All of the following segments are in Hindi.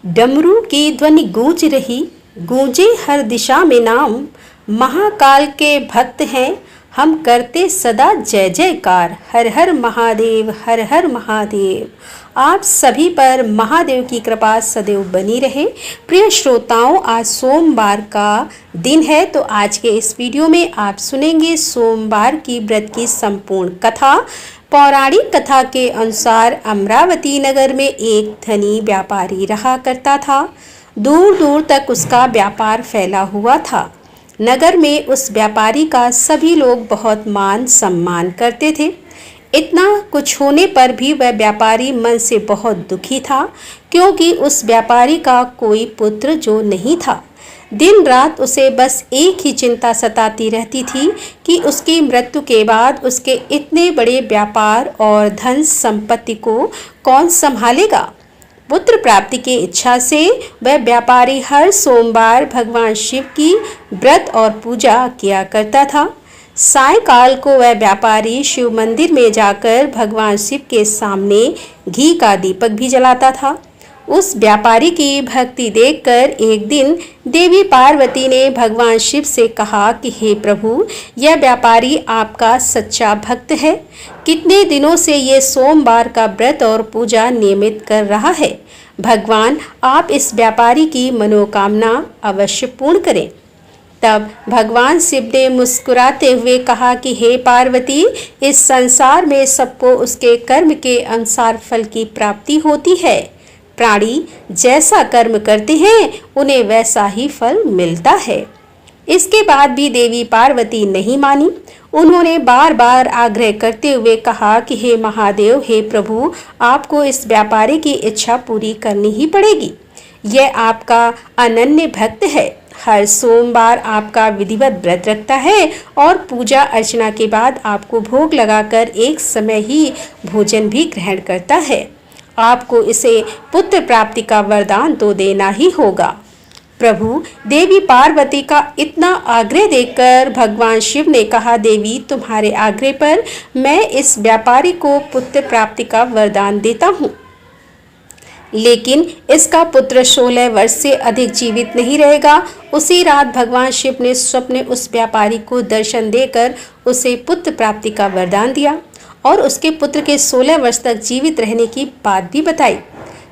डमरू की ध्वनि गूंज रही, गूंजे हर दिशा में नाम। महाकाल के भक्त हैं हम, करते सदा जय जयकार। हर हर महादेव, हर हर महादेव। आप सभी पर महादेव की कृपा सदैव बनी रहे। प्रिय श्रोताओं, आज सोमवार का दिन है, तो आज के इस वीडियो में आप सुनेंगे सोमवार की व्रत की संपूर्ण कथा। पौराणिक कथा के अनुसार अमरावती नगर में एक धनी व्यापारी रहा करता था। दूर दूर तक उसका व्यापार फैला हुआ था। नगर में उस व्यापारी का सभी लोग बहुत मान सम्मान करते थे। इतना कुछ होने पर भी वह व्यापारी मन से बहुत दुखी था, क्योंकि उस व्यापारी का कोई पुत्र जो नहीं था। दिन रात उसे बस एक ही चिंता सताती रहती थी कि उसकी मृत्यु के बाद उसके इतने बड़े व्यापार और धन संपत्ति को कौन संभालेगा। पुत्र प्राप्ति की इच्छा से वह व्यापारी हर सोमवार भगवान शिव की व्रत और पूजा किया करता था। सायंकाल को वह व्यापारी शिव मंदिर में जाकर भगवान शिव के सामने घी का दीपक भी जलाता था। उस व्यापारी की भक्ति देखकर एक दिन देवी पार्वती ने भगवान शिव से कहा कि हे प्रभु, यह व्यापारी आपका सच्चा भक्त है। कितने दिनों से ये सोमवार का व्रत और पूजा नियमित कर रहा है। भगवान, आप इस व्यापारी की मनोकामना अवश्य पूर्ण करें। तब भगवान शिव ने मुस्कुराते हुए कहा कि हे पार्वती, इस संसार में सबको उसके कर्म के अनुसार फल की प्राप्ति होती है। प्राणी जैसा कर्म करते हैं उन्हें वैसा ही फल मिलता है। इसके बाद भी देवी पार्वती नहीं मानी। उन्होंने बार बार आग्रह करते हुए कहा कि हे महादेव, हे प्रभु, आपको इस व्यापारी की इच्छा पूरी करनी ही पड़ेगी। यह आपका अनन्य भक्त है। हर सोमवार आपका विधिवत व्रत रखता है और पूजा अर्चना के बाद आपको भोग लगाकर एक समय ही भोजन भी ग्रहण करता है। आपको इसे पुत्र प्राप्ति का वरदान तो देना ही होगा। प्रभु, देवी पार्वती का इतना आग्रह देखकर भगवान शिव ने कहा, देवी, तुम्हारे आग्रह पर मैं इस व्यापारी को पुत्र प्राप्ति का वरदान देता हूँ, लेकिन इसका पुत्र 16 वर्ष से अधिक जीवित नहीं रहेगा। उसी रात भगवान शिव ने स्वप्न उस व्यापारी को दर्शन देकर उसे पुत्र प्राप्ति का वरदान दिया और उसके पुत्र के 16 वर्ष तक जीवित रहने की बात भी बताई।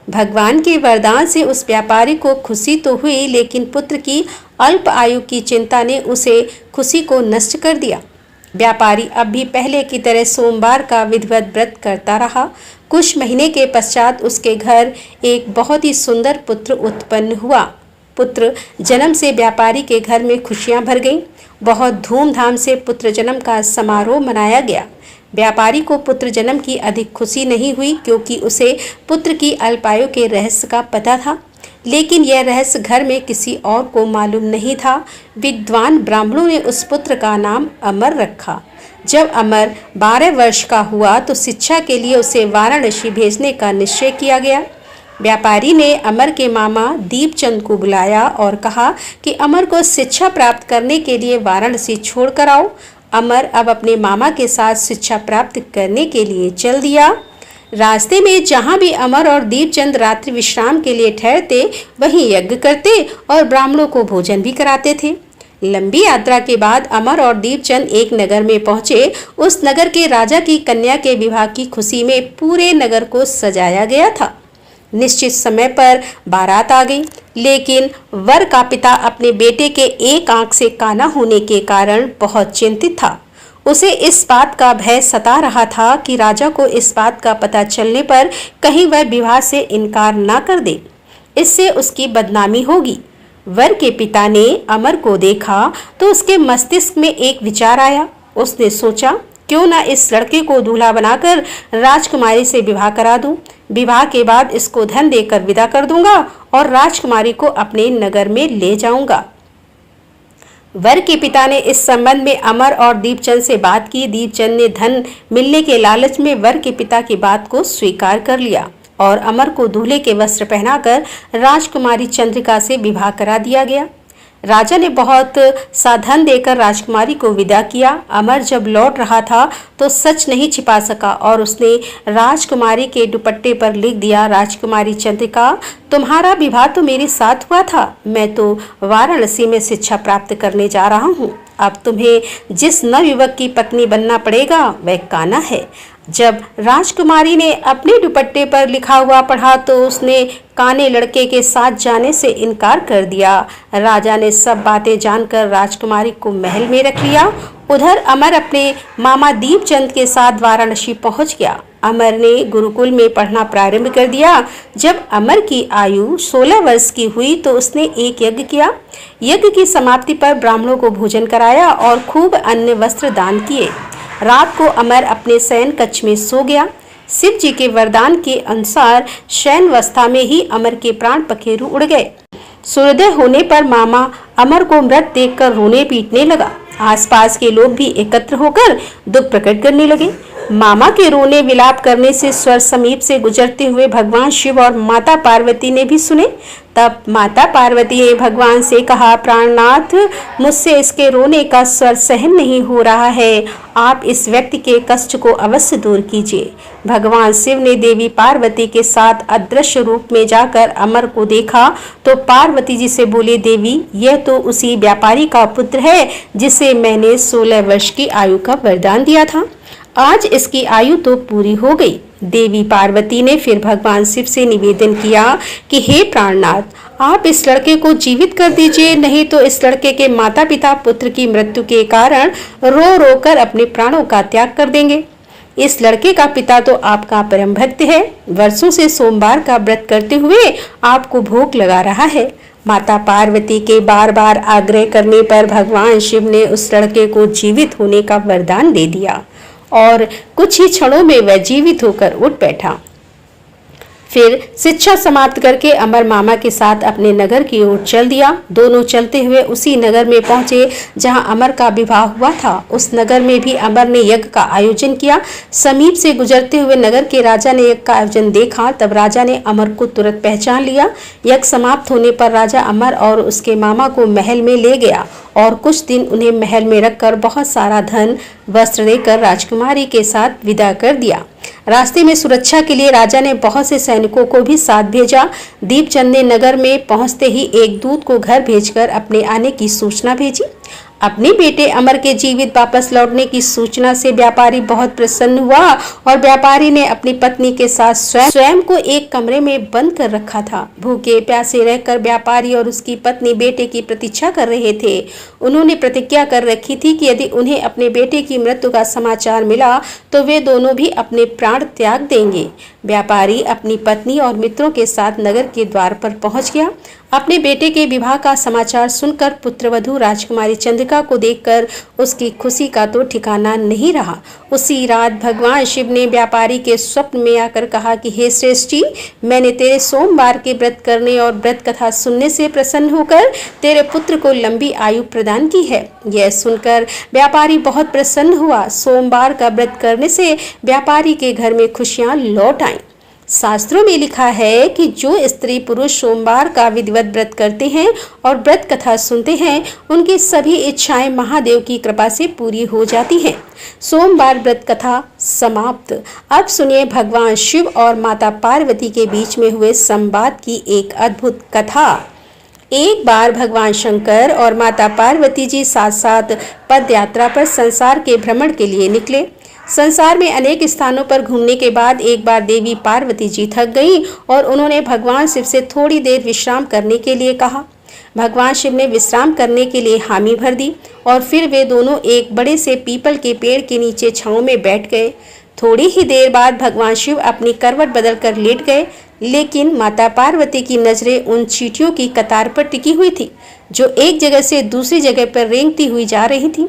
भगवान के वरदान से उस व्यापारी को खुशी तो हुई, लेकिन पुत्र की अल्प आयु की चिंता ने उसे खुशी को नष्ट कर दिया। व्यापारी अब भी पहले की तरह सोमवार का विधिवत व्रत करता रहा। कुछ महीने के पश्चात उसके घर एक बहुत ही सुंदर पुत्र उत्पन्न हुआ। पुत्र जन्म से व्यापारी के घर में खुशियां भर गईं। बहुत धूमधाम से पुत्र जन्म का समारोह मनाया गया। व्यापारी को पुत्र जन्म की अधिक खुशी नहीं हुई, क्योंकि उसे पुत्र की अल्पायु के रहस्य का पता था, लेकिन यह रहस्य घर में किसी और को मालूम नहीं था। विद्वान ब्राह्मणों ने उस पुत्र का नाम अमर रखा। जब अमर 12 वर्ष का हुआ तो शिक्षा के लिए उसे वाराणसी भेजने का निश्चय किया गया। व्यापारी ने अमर के मामा दीपचंद को बुलाया और कहा कि अमर को शिक्षा प्राप्त करने के लिए वाराणसी छोड़ कर आओ। अमर अब अपने मामा के साथ शिक्षा प्राप्त करने के लिए चल दिया। रास्ते में जहाँ भी अमर और दीपचंद रात्रि विश्राम के लिए ठहरते, वहीं यज्ञ करते और ब्राह्मणों को भोजन भी कराते थे। लंबी यात्रा के बाद अमर और दीपचंद एक नगर में पहुंचे। उस नगर के राजा की कन्या के विवाह की खुशी में पूरे नगर को सजाया गया था। निश्चित समय पर बारात आ गई, लेकिन वर का पिता अपने बेटे के एक आंख से काना होने के कारण बहुत चिंतित था। उसे इस बात का भय सता रहा था कि राजा को इस बात का पता चलने पर कहीं वह विवाह से इनकार ना कर दे, इससे उसकी बदनामी होगी। वर के पिता ने अमर को देखा तो उसके मस्तिष्क में एक विचार आया। उसने सोचा, क्यों ना इस लड़के को दूल्हा बनाकर राजकुमारी से विवाह करा दूं। विवाह के बाद इसको धन देकर विदा कर दूंगा और राजकुमारी को अपने नगर में ले जाऊंगा। वर के पिता ने इस संबंध में अमर और दीपचंद से बात की। दीपचंद ने धन मिलने के लालच में वर के पिता की बात को स्वीकार कर लिया और अमर को दूल्हे के वस्त्र पहनाकर राजकुमारी चंद्रिका से विवाह करा दिया गया। राजा ने बहुत सा धन देकर राजकुमारी को विदा किया। अमर जब लौट रहा था तो सच नहीं छिपा सका और उसने राजकुमारी के दुपट्टे पर लिख दिया, राजकुमारी चंद्रिका, तुम्हारा विवाह तो मेरे साथ हुआ था। मैं तो वाराणसी में शिक्षा प्राप्त करने जा रहा हूँ। अब तुम्हें जिस नवयुवक की पत्नी बनना पड़ेगा वह कान्हा है। जब राजकुमारी ने अपने दुपट्टे पर लिखा हुआ पढ़ा तो उसने काने लड़के के साथ जाने से इनकार कर दिया। राजा ने सब बातें जानकर राजकुमारी को महल में रख लिया। उधर अमर अपने मामा दीपचंद के साथ वाराणसी पहुंच गया। अमर ने गुरुकुल में पढ़ना प्रारंभ कर दिया। जब अमर की आयु 16 वर्ष की हुई तो उसने एक यज्ञ किया। यज्ञ की समाप्ति पर ब्राह्मणों को भोजन कराया और खूब अन्य वस्त्र दान किए। रात को अमर अपने शयन कक्ष में सो गया। शिव जी के वरदान के अनुसार शयन अवस्था में ही अमर के प्राण पखेरु उड़ गए। सूर्योदय होने पर मामा अमर को मृत देखकर रोने पीटने लगा। आसपास के लोग भी एकत्र होकर दुख प्रकट करने लगे। मामा के रोने विलाप करने से स्वर समीप से गुजरते हुए भगवान शिव और माता पार्वती ने भी सुने। तब माता पार्वती ने भगवान से कहा, प्राणनाथ, मुझसे इसके रोने का स्वर सहन नहीं हो रहा है। आप इस व्यक्ति के कष्ट को अवश्य दूर कीजिए। भगवान शिव ने देवी पार्वती के साथ अदृश्य रूप में जाकर अमर को देखा तो पार्वती जी से बोले, देवी, यह तो उसी व्यापारी का पुत्र है जिसे मैंने 16 वर्ष की आयु का वरदान दिया था। आज इसकी आयु तो पूरी हो गई। देवी पार्वती ने फिर भगवान शिव से निवेदन किया कि हे प्राणनाथ, आप इस लड़के को जीवित कर दीजिए, नहीं तो इस लड़के के माता पिता पुत्र की मृत्यु के कारण रो रो कर अपने प्राणों का त्याग कर देंगे। इस लड़के का पिता तो आपका परम भक्त है, वर्षों से सोमवार का व्रत करते हुए आपको भोग लगा रहा है। माता पार्वती के बार बार आग्रह करने पर भगवान शिव ने उस लड़के को जीवित होने का वरदान दे दिया और कुछ ही क्षणों में वह जीवित होकर उठ बैठा। फिर शिक्षा समाप्त करके अमर मामा के साथ अपने नगर की ओर चल दिया। दोनों चलते हुए उसी नगर में पहुंचे जहां अमर का विवाह हुआ था। उस नगर में भी अमर ने यज्ञ का आयोजन किया। समीप से गुजरते हुए नगर के राजा ने यज्ञ का आयोजन देखा। तब राजा ने अमर को तुरंत पहचान लिया। यज्ञ समाप्त होने पर राजा अमर और उसके मामा को महल में ले गया और कुछ दिन उन्हें महल में रखकर बहुत सारा धन वस्त्र देकर राजकुमारी के साथ विदा कर दिया। रास्ते में सुरक्षा के लिए राजा ने बहुत से सैनिकों को भी साथ भेजा। दीपचंद ने नगर में पहुंचते ही एक दूत को घर भेजकर अपने आने की सूचना भेजी। अपने बेटे अमर के जीवित वापस लौटने की सूचना से व्यापारी बहुत प्रसन्न हुआ और व्यापारी ने अपनी पत्नी के साथ स्वयं को एक कमरे में बंद कर रखा था। भूखे प्यासे रहकर व्यापारी और उसकी पत्नी बेटे की प्रतीक्षा कर रहे थे। उन्होंने प्रतिज्ञा कर रखी थी कि यदि उन्हें अपने बेटे की मृत्यु का समाचार मिला तो वे दोनों भी अपने प्राण त्याग देंगे। व्यापारी अपनी पत्नी और मित्रों के साथ नगर के द्वार पर पहुंच गया। अपने बेटे के विवाह का समाचार सुनकर पुत्रवधू राजकुमारी चंद्रिका को देखकर उसकी खुशी का तो ठिकाना नहीं रहा। उसी रात भगवान शिव ने व्यापारी के स्वप्न में आकर कहा कि हे श्रेष्ठ जी, मैंने तेरे सोमवार के व्रत करने और व्रत कथा सुनने से प्रसन्न होकर तेरे पुत्र को लंबी आयु प्रदान की है। यह सुनकर व्यापारी बहुत प्रसन्न हुआ। सोमवार का व्रत करने से व्यापारी के घर में खुशियां लौट आईं। शास्त्रों में लिखा है कि जो स्त्री पुरुष सोमवार का विधिवत व्रत करते हैं और व्रत कथा सुनते हैं, उनकी सभी इच्छाएं महादेव की कृपा से पूरी हो जाती हैं। सोमवार व्रत कथा समाप्त। अब सुनिए भगवान शिव और माता पार्वती के बीच में हुए संवाद की एक अद्भुत कथा। एक बार भगवान शंकर और माता पार्वती जी साथ साथ पद यात्रा पर संसार के भ्रमण के लिए निकले। संसार में अनेक स्थानों पर घूमने के बाद एक बार देवी पार्वती जी थक गईं और उन्होंने भगवान शिव से थोड़ी देर विश्राम करने के लिए कहा। भगवान शिव ने विश्राम करने के लिए हामी भर दी और फिर वे दोनों एक बड़े से पीपल के पेड़ के नीचे छांव में बैठ गए। थोड़ी ही देर बाद भगवान शिव अपनी करवट बदलकर लेट गए, लेकिन माता पार्वती की नजरें उन चींटियों की कतार पर टिकी हुई थी जो एक जगह से दूसरी जगह पर रेंगती हुई जा रही थी।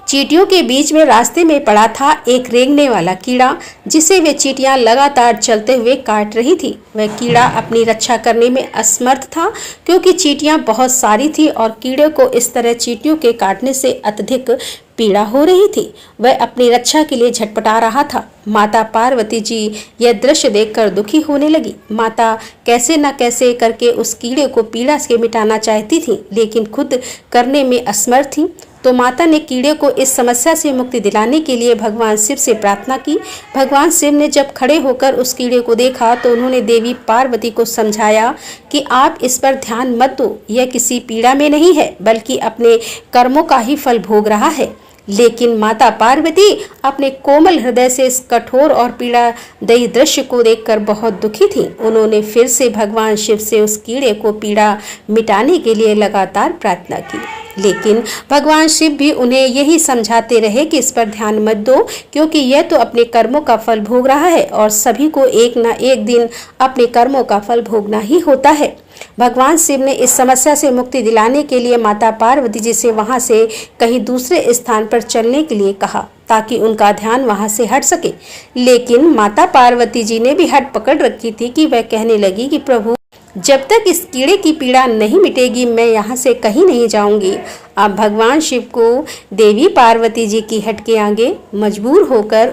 चींटियों के बीच में रास्ते में पड़ा था एक रेंगने वाला कीड़ा, जिसे वे चींटियां लगातार चलते हुए काट रही थी। वह कीड़ा अपनी रक्षा करने में असमर्थ था क्योंकि चींटियां बहुत सारी थी और कीड़े को इस तरह चींटियों के काटने से अत्यधिक पीड़ा हो रही थी। वह अपनी रक्षा के लिए झटपटा रहा था। माता पार्वती जी यह दृश्य देखकर दुखी होने लगी। माता कैसे न कैसे करके उस कीड़े को पीड़ा से मिटाना चाहती थी, लेकिन खुद करने में असमर्थ थी। तो माता ने कीड़े को इस समस्या से मुक्ति दिलाने के लिए भगवान शिव से प्रार्थना की। भगवान शिव ने जब खड़े होकर उस कीड़े को देखा तो उन्होंने देवी पार्वती को समझाया कि आप इस पर ध्यान मत दो, यह किसी पीड़ा में नहीं है बल्कि अपने कर्मों का ही फल भोग रहा है। लेकिन माता पार्वती अपने कोमल हृदय से इस कठोर और पीड़ादायी दृश्य को देखकर बहुत दुखी थी। उन्होंने फिर से भगवान शिव से उस कीड़े को पीड़ा मिटाने के लिए लगातार प्रार्थना की, लेकिन भगवान शिव भी उन्हें यही समझाते रहे कि इस पर ध्यान मत दो, क्योंकि यह तो अपने कर्मों का फल भोग रहा है और सभी को एक न एक दिन अपने कर्मों का फल भोगना ही होता है। भगवान शिव ने इस समस्या से मुक्ति दिलाने के लिए माता पार्वती जी से वहां से कहीं दूसरे स्थान पर चलने के लिए कहा, ताकि उनका ध्यान वहां से हट सके। लेकिन माता पार्वती जी ने भी हट पकड़ रखी थी कि वह कहने लगी कि प्रभु, जब तक इस कीड़े की पीड़ा नहीं मिटेगी मैं यहाँ से कहीं नहीं जाऊंगी। अब भगवान शिव को देवी पार्वती जी की हट के आगे मजबूर होकर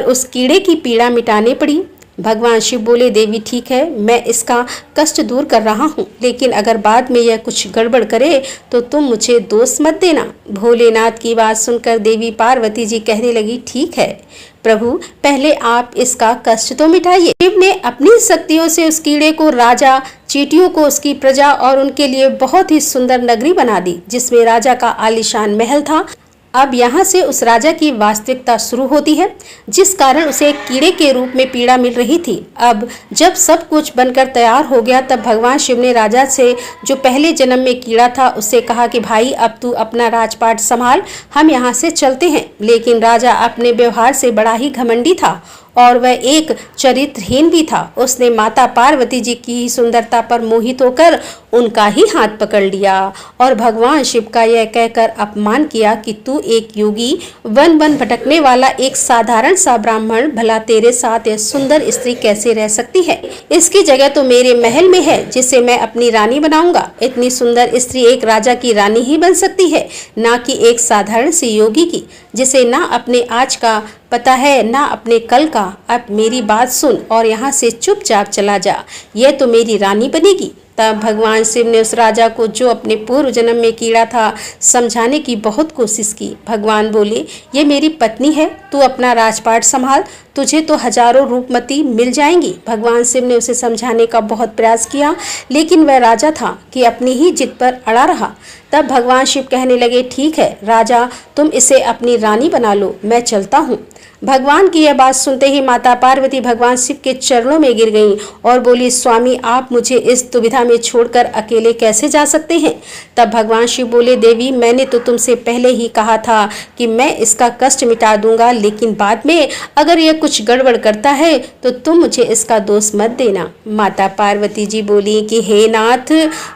उस कीड़े की पीड़ा मिटानी पड़ी। भगवान शिव बोले, देवी ठीक है, मैं इसका कष्ट दूर कर रहा हूँ, लेकिन अगर बाद में यह कुछ गड़बड़ करे तो तुम मुझे दोष मत देना। भोलेनाथ की बात सुनकर देवी पार्वती जी कहने लगी, ठीक है प्रभु, पहले आप इसका कष्ट तो मिटाइए। शिव ने अपनी शक्तियों से उस कीड़े को, राजा, चींटियों को, उसकी प्रजा और उनके लिए बहुत ही सुंदर नगरी बना दी, जिसमें राजा का आलीशान महल था। अब यहाँ से उस राजा की वास्तविकता शुरू होती है, जिस कारण उसे कीड़े के रूप में पीड़ा मिल रही थी। अब जब सब कुछ बनकर तैयार हो गया तब भगवान शिव ने राजा से, जो पहले जन्म में कीड़ा था, उससे कहा कि भाई अब तू अपना राजपाट संभाल, हम यहाँ से चलते हैं। लेकिन राजा अपने व्यवहार से बड़ा ही घमंडी था और वह एक चरित्रहीन भी था। उसने माता पार्वती जी की सुंदरता पर मोहित होकर उनका ही हाथ पकड़ लिया और भगवान शिव का यह कहकर अपमान किया कि तू एक योगी, वन वन भटकने वाला एक साधारण सा ब्राह्मण, भला तेरे साथ यह सुंदर स्त्री कैसे रह सकती है? इसकी जगह तो मेरे महल में है, जिसे मैं अपनी रानी बनाऊंगा। इतनी सुंदर स्त्री एक राजा की रानी ही बन सकती है, ना कि एक साधारण सी योगी की, जिसे ना अपने आज का पता है ना अपने कल का। अब मेरी बात सुन और यहाँ से चुपचाप चला जा, यह तो मेरी रानी बनेगी। तब भगवान शिव ने उस राजा को, जो अपने पूर्व जन्म में कीड़ा था, समझाने की बहुत कोशिश की। भगवान बोले, ये मेरी पत्नी है, तू अपना राजपाट संभाल, तुझे तो हजारों रूपमती मिल जाएंगी। भगवान शिव ने उसे समझाने का बहुत प्रयास किया, लेकिन वह राजा था कि अपनी ही जिद पर अड़ा रहा। तब भगवान शिव कहने लगे, ठीक है राजा, तुम इसे अपनी रानी बना लो, मैं चलता हूँ। भगवान की यह बात सुनते ही माता पार्वती भगवान शिव के चरणों में गिर गईं और बोली, स्वामी, आप मुझे इस दुविधा में छोड़कर अकेले कैसे जा सकते हैं? तब भगवान शिव बोले, देवी, मैंने तो तुमसे पहले ही कहा था कि मैं इसका कष्ट मिटा दूंगा, लेकिन बाद में अगर यह कुछ गड़बड़ करता है तो तुम मुझे इसका दोष मत देना। माता पार्वती जी बोली कि हे नाथ,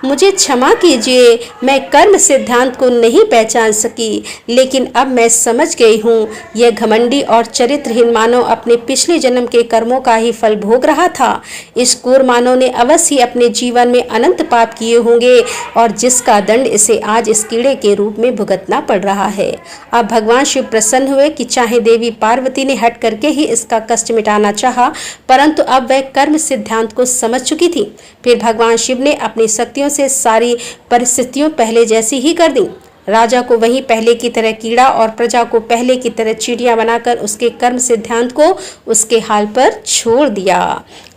मुझे क्षमा कीजिए, मैं कर्म सिद्धांत को नहीं पहचान सकी, लेकिन अब मैं समझ गई हूँ। यह घमंडी और चरित्रहीन मानव अपने पिछले जन्म के कर्मों का ही फल भोग रहा था। इस क्रूर मानव ने अवश्य ही अपने जीवन में अनंत पाप किए होंगे और जिसका दंड इसे आज इस कीड़े के रूप में भुगतना पड़ रहा है। अब भगवान शिव प्रसन्न हुए कि चाहे देवी पार्वती ने हट करके ही इसका कष्ट मिटाना चाहा, परंतु अब वह कर्म सिद्धांत को समझ चुकी थी। फिर भगवान शिव ने अपनी शक्तियों से सारी परिस्थितियों पहले जैसी ही कर दी। राजा को वहीं पहले की तरह कीड़ा और प्रजा को पहले की तरह चिड़िया बनाकर उसके कर्म सिद्धांत को उसके हाल पर छोड़ दिया।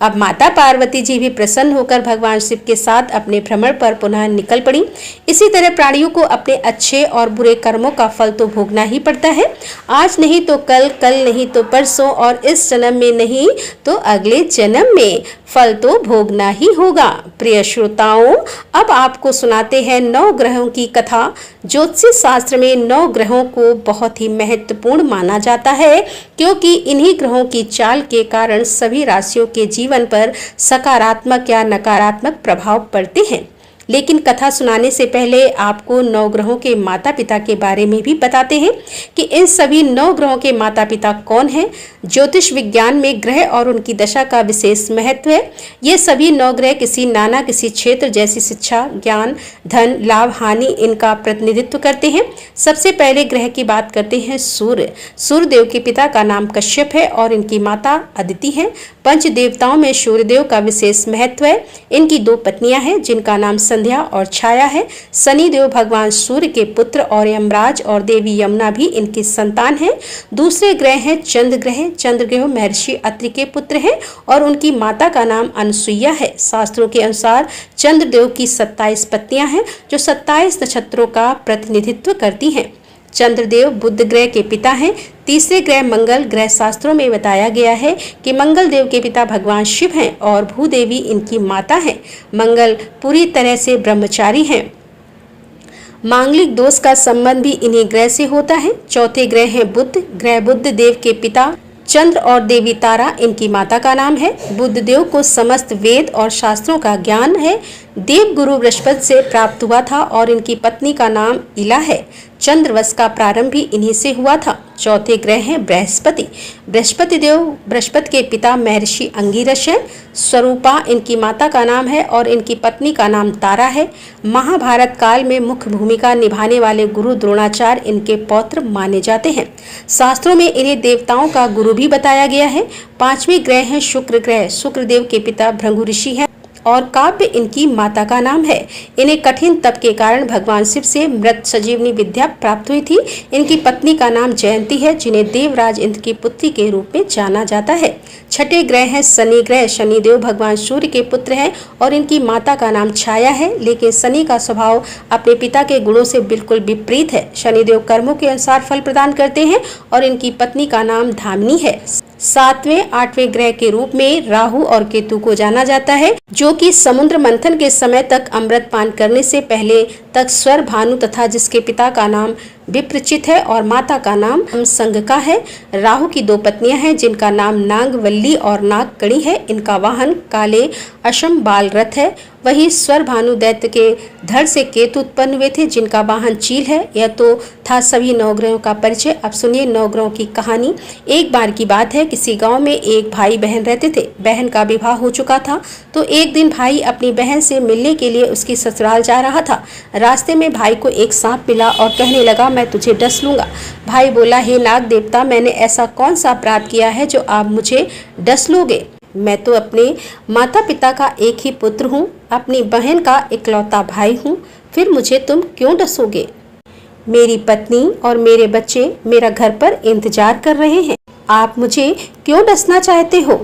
अब माता पार्वती जी भी प्रसन्न होकर भगवान शिव के साथ अपने भ्रमण पर पुनः निकल पड़ी। इसी तरह प्राणियों को अपने अच्छे और बुरे कर्मों का फल तो भोगना ही पड़ता है, आज नहीं तो कल, कल नहीं तो परसों, और इस जन्म में नहीं तो अगले जन्म में फल तो भोगना ही होगा। प्रिय श्रोताओं, अब आपको सुनाते हैं 9 ग्रहों की कथा। ज्योतिष शास्त्र में 9 ग्रहों को बहुत ही महत्वपूर्ण माना जाता है, क्योंकि इन्हीं ग्रहों की चाल के कारण सभी राशियों के जीवन पर सकारात्मक या नकारात्मक प्रभाव पड़ते हैं। लेकिन कथा सुनाने से पहले आपको 9 ग्रहों के माता पिता के बारे में भी बताते हैं कि इन सभी 9 ग्रहों के माता पिता कौन हैं। ज्योतिष विज्ञान में ग्रह और उनकी दशा का विशेष महत्व है। ये सभी 9 ग्रह किसी क्षेत्र जैसी शिक्षा, ज्ञान, धन, लाभ, हानि इनका प्रतिनिधित्व करते हैं। सबसे पहले ग्रह की बात करते हैं सूर्य। सूर्यदेव के पिता का नाम कश्यप है और इनकी माता अदिति है। पंच देवताओं में सूर्यदेव का विशेष महत्व है। इनकी 2 पत्नियां हैं जिनका नाम संध्या और छाया है। शनिदेव भगवान सूर्य के पुत्र और यमराज और देवी यमुना भी इनकी संतान है। दूसरे ग्रह हैं चंद्र ग्रह। चंद्र ग्रह महर्षि अत्रि के पुत्र हैं और उनकी माता का नाम अनुसुईया है। शास्त्रों के अनुसार चंद्रदेव की 27 पत्नियां हैं जो 27 नक्षत्रों का प्रतिनिधित्व करती हैं। चंद्रदेव बुध ग्रह के पिता हैं। तीसरे ग्रह मंगल ग्रह। शास्त्रों में बताया गया है कि मंगल देव के पिता भगवान शिव हैं और भूदेवी इनकी माता हैं। मंगल पूरी तरह से ब्रह्मचारी हैं। मांगलिक दोष का संबंध भी इन्हीं ग्रह से होता है। चौथे ग्रह है बुध ग्रह। बुध देव के पिता चंद्र और देवी तारा इनकी माता का नाम है। बुध देव को समस्त वेद और शास्त्रों का ज्ञान है। देव गुरु बृहस्पति से प्राप्त हुआ था और इनकी पत्नी का नाम इला है। चंद्रवश का प्रारंभ भी इन्हीं से हुआ था। चौथे ग्रह हैं बृहस्पति। बृहस्पति देव बृहस्पति के पिता महर्षि अंगिरस हैं। स्वरूपा इनकी माता का नाम है और इनकी पत्नी का नाम तारा है। महाभारत काल में मुख्य भूमिका निभाने वाले गुरु द्रोणाचार्य इनके पौत्र माने जाते हैं। शास्त्रों में इन्हें देवताओं का गुरु भी बताया गया है। 5वें ग्रह है शुक्र ग्रह। शुक्रदेव के पिता भृगु ऋषि हैं और काव्य इनकी माता का नाम है। इन्हें कठिन तप के कारण भगवान शिव से मृत संजीवनी विद्या प्राप्त हुई थी। इनकी पत्नी का नाम जयंती है जिन्हें देवराज इंद्र की पुत्री के रूप में जाना जाता है। छठे ग्रह है शनि ग्रह। शनिदेव भगवान सूर्य के पुत्र हैं और इनकी माता का नाम छाया है। लेकिन शनि का स्वभाव अपने पिता के गुणों से बिल्कुल विपरीत है। शनिदेव कर्मों के अनुसार फल प्रदान करते हैं और इनकी पत्नी का नाम धामिनी है। 7वें 8वें ग्रह के रूप में राहु और केतु को जाना जाता है जो कि समुद्र मंथन के समय तक अमृत पान करने से पहले तक स्वर भानु तथा जिसके पिता का नाम विप्रचित है और माता का नाम संगका है। राहु की 2 पत्नियां हैं जिनका नाम नागवल्ली और नागकणी है। इनका वाहन काले अशम बाल रथ है। वही स्वर भानु दैत्य के धड़ से केतु उत्पन्न हुए थे जिनका वाहन चील है। यह तो था सभी 9 ग्रहों का परिचय। अब सुनिए 9 ग्रहों की कहानी। एक बार की बात है, किसी गांव में एक भाई बहन रहते थे। बहन का विवाह हो चुका था तो एक दिन भाई अपनी बहन से मिलने के लिए उसकी ससुराल जा रहा था। रास्ते में भाई को एक सांप मिला और कहने लगा, मैं तुझे डस लूंगा। भाई बोला, हे नाग देवता, मैंने ऐसा कौन सा अपराध किया है जो आप मुझे डस लोगे? मैं तो अपने माता पिता का एक ही पुत्र हूँ, अपनी बहन का इकलौता भाई हूँ, फिर मुझे तुम क्यों डसोगे? मेरी पत्नी और मेरे बच्चे मेरा घर पर इंतजार कर रहे हैं, आप मुझे क्यों डसना चाहते हो?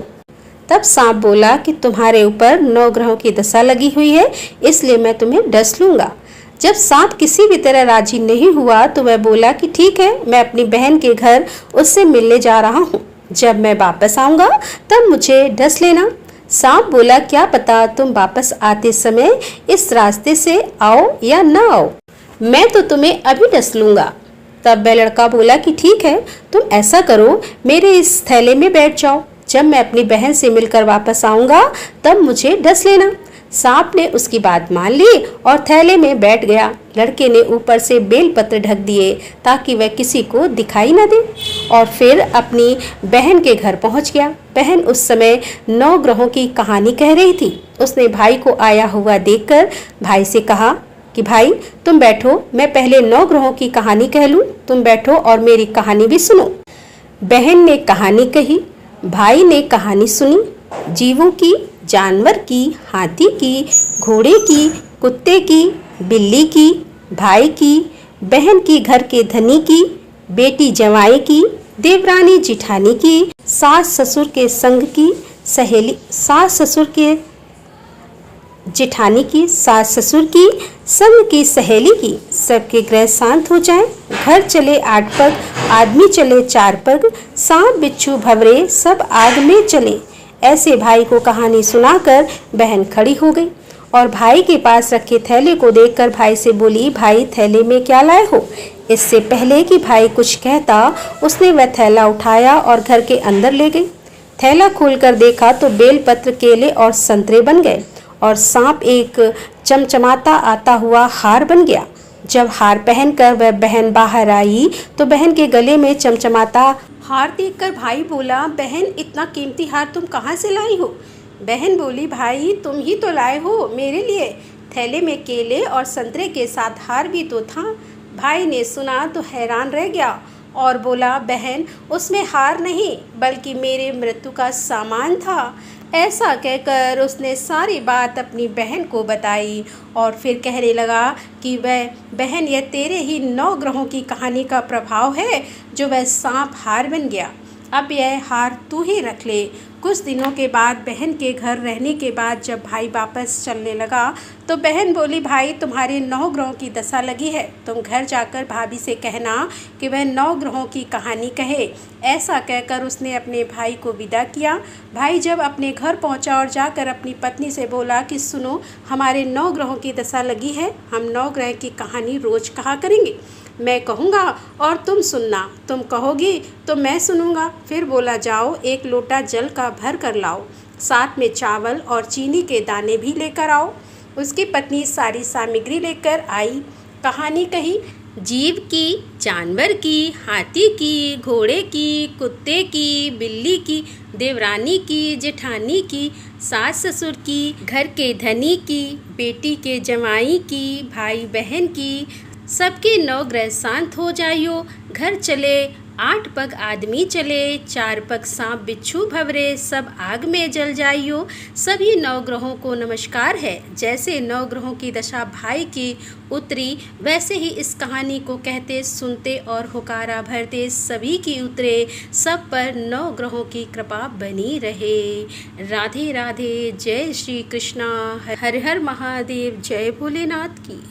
तब सांप बोला कि तुम्हारे ऊपर 9 ग्रहों की दशा लगी हुई है, इसलिए मैं तुम्हें डस लूंगा। जब सांप किसी भी तरह राजी नहीं हुआ तो वह बोला कि ठीक है, मैं अपनी बहन के घर उससे मिलने जा रहा हूँ, जब मैं वापस आऊंगा तब मुझे डस लेना। सांप बोला, क्या पता तुम वापस आते समय इस रास्ते से आओ या ना आओ, मैं तो तुम्हें अभी डस लूंगा। तब वह लड़का बोला कि ठीक है, तुम ऐसा करो, मेरे इस थैले में बैठ जाओ, जब मैं अपनी बहन से मिलकर वापस आऊंगा तब मुझे डस लेना। सांप ने उसकी बात मान ली और थैले में बैठ गया। लड़के ने ऊपर से बेलपत्र ढक दिए ताकि वह किसी को दिखाई न दे और फिर अपनी बहन के घर पहुंच गया। बहन उस समय 9 ग्रहों की कहानी कह रही थी। उसने भाई को आया हुआ देखकर भाई से कहा कि भाई तुम बैठो, मैं पहले 9 ग्रहों की कहानी कह लूं, तुम बैठो और मेरी कहानी भी सुनो। बहन ने कहानी कही, भाई ने कहानी सुनी। जीवों की, जानवर की, हाथी की, घोड़े की, कुत्ते की, बिल्ली की, भाई की, बहन की, घर के धनी की, बेटी जवाई की, देवरानी जिठानी की, सास ससुर के संग की, सहेली, सास ससुर के जेठानी की, सास ससुर की, संग की सहेली की। सबके ग्रह शांत हो जाएं, घर चले 8 पग, आदमी चले 4 पग, सांप बिच्छू भंवरे सब आग में चले। ऐसे भाई को कहानी सुनाकर बहन खड़ी हो गई और भाई के पास रखे थैले को देखकर भाई से बोली, भाई थैले में क्या लाए हो? इससे पहले कि भाई कुछ कहता उसने वह थैला उठाया और घर के अंदर ले गई। थैला खोलकर देखा तो बेलपत्र, केले और संतरे बन गए और सांप एक चमचमाता आता हुआ हार बन गया। जब हार पहनकर वह बहन बाहर आई तो बहन के गले में चमचमाता हार देखकर भाई बोला, बहन इतना कीमती हार तुम कहाँ से लाई हो? बहन बोली, भाई तुम ही तो लाए हो मेरे लिए। थैले में केले और संतरे के साथ हार भी तो था। भाई ने सुना तो हैरान रह गया और बोला, बहन उसमें हार नहीं बल्कि मेरे मृत्यु का सामान था। ऐसा कहकर उसने सारी बात अपनी बहन को बताई और फिर कहने लगा कि वह बहन, यह तेरे ही 9 ग्रहों की कहानी का प्रभाव है जो वह सांप हार बन गया। अब यह हार तू ही रख ले। कुछ दिनों के बाद बहन के घर रहने के बाद जब भाई वापस चलने लगा तो बहन बोली, भाई तुम्हारे 9 ग्रहों की दशा लगी है, तुम घर जाकर भाभी से कहना कि वह 9 ग्रहों की कहानी कहे। ऐसा कहकर उसने अपने भाई को विदा किया। भाई जब अपने घर पहुंचा और जाकर अपनी पत्नी से बोला कि सुनो, हमारे 9 ग्रहों की दशा लगी है, हम 9 ग्रह की कहानी रोज कहा करेंगे। मैं कहूँगा और तुम सुनना, तुम कहोगी तो मैं सुनूँगा। फिर बोला, जाओ 1 लोटा जल का भर कर लाओ, साथ में चावल और चीनी के दाने भी लेकर आओ। उसकी पत्नी सारी सामग्री लेकर आई। कहानी कही, जीव की, जानवर की, हाथी की, घोड़े की, कुत्ते की, बिल्ली की, देवरानी की, जेठानी की, सास ससुर की, घर के धनी की, बेटी के जमाई की, भाई बहन की, सबके 9 ग्रह शांत हो जाइयो। घर चले 8 पग आदमी चले, 4 पग सांप बिच्छू भवरे, सब आग में जल जाइयो। सभी 9 ग्रहों को नमस्कार है। जैसे 9 ग्रहों की दशा भाई की उतरी वैसे ही इस कहानी को कहते, सुनते और हुकारा भरते सभी की उतरे। सब पर 9 ग्रहों की कृपा बनी रहे। राधे राधे। जय श्री कृष्णा। हर हर महादेव। जय भोलेनाथ की।